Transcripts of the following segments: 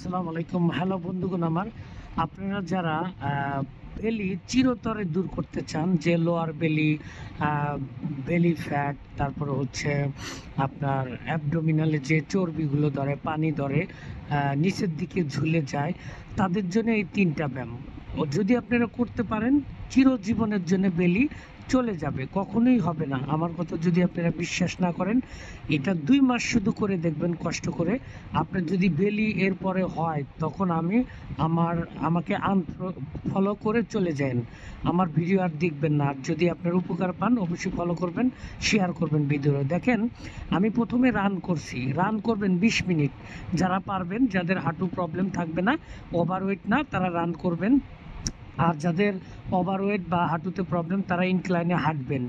আসসালামু আলাইকুম। হ্যালো বন্ধুগণ আমার, আপনারা যারা বেলি চিরতরে দূর করতে চান, যে লোয়ার বেলি, বেলি ফ্যাট, তারপরে হচ্ছে আপনার অ্যাবডোমিনালে যে চর্বিগুলো ধরে, পানি ধরে, নিচের দিকে ঝুলে যায়, তাদের জন্য এই তিনটা ব্যায়াম যদি আপনারা করতে পারেন, চিরজীবনের জন্য বেলি চলে যাবে, কখনোই হবে না। আমার কথা যদি আপনারা বিশ্বাস না করেন, এটা 2 মাস শুধু করে দেখবেন কষ্ট করে। আপনার যদি বেলি এরপরে হয়, তখন আমাকে ফলো করে চলে যান, আমার ভিডিও আর দেখবেন না। আর যদি আপনার উপকার পান, অবশ্যই ফলো করবেন, শেয়ার করবেন ভিডিও। দেখেন, আমি প্রথমে রান করবেন 20 মিনিট। যারা পারবেন, যাদের হাঁটু প্রবলেম থাকবে না, ওভারওয়েট না, তারা রান করবেন। আর যাদের ওভারওয়েট বা হাঁটুতে প্রবলেম, তারা ইনক্লাইনে হাঁটবেন।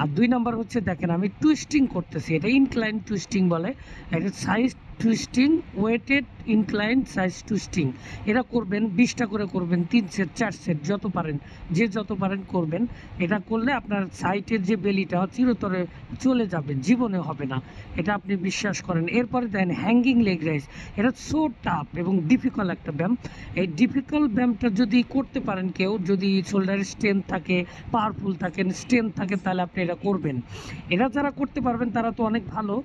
আর 2 নাম্বার হচ্ছে, দেখেন আমি টুইস্টিং করতেছি, এটা ইনক্লাইন টুইস্টিং বলে, এটা size twisting, weighted incline size twisting. এটা করবেন 20টা করে করবেন, 3 সেট 4 সেট, যত পারেন, যত পারেন করবেন। এটা করলে আপনার সাইটের যে বেলিটা চিরতরে চলে যাবে, জীবনে হবে না, এটা আপনি বিশ্বাস করেন। এরপরে দেন হ্যাঙ্গিং লেগ রাইজ। এটা সো টাফ এবং ডিফিকাল্ট একটা ব্যায়াম। এই ডিফিকাল্ট ব্যায়ামটা যদি করতে পারেন, কেউ যদি শোল্ডারের স্ট্রেংথ থাকে, পাওয়ারফুল থাকেন, স্ট্রেংথ থাকে, তাহলে আপনি এটা করবেন। এটা যারা করতে পারবেন তারা তো অনেক ভালো।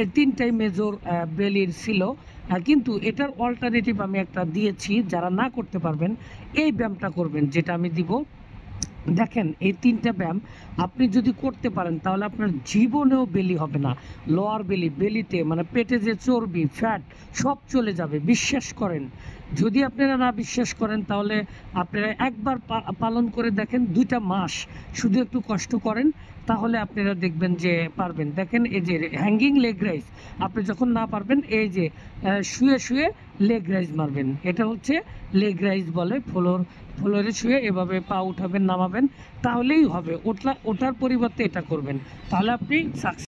এই 3টাই মেজর বেলির ছিল, কিন্তু এটার অল্টারনেটিভ আমি একটা দিয়েছি। যারা না করতে পারবেন, এই ব্যায়ামটা করবেন, যেটা আমি দিব। দেখেন, এই 3টা ব্যায়াম আপনি যদি করতে পারেন, তাহলে আপনার জীবনেও বেলি হবে না। লোয়ার বেলিতে মানে পেটে যে চর্বি, ফ্যাট, সব চলে যাবে, বিশ্বাস করেন। যদি আপনারা না বিশ্বাস করেন, তাহলে আপনারা একবার পালন করে দেখেন, 2টা মাস শুধু একটু কষ্ট করেন, তাহলে আপনারা দেখবেন যে পারবেন। দেখেন, এই যে হ্যাঙ্গিং লেগ রাইজ, আপনি যখন না পারবেন, এই যে শুয়ে শুয়ে লেগ রাইজ মারবেন, এটা হচ্ছে লেগ রাইজ বলে। ফ্লোরে শুয়ে এভাবে পা উঠাবেন, নামাবেন, তাহলেই হবে। ওঠার পরিবর্তে এটা করবেন, তাহলে আপনি সাকসেস।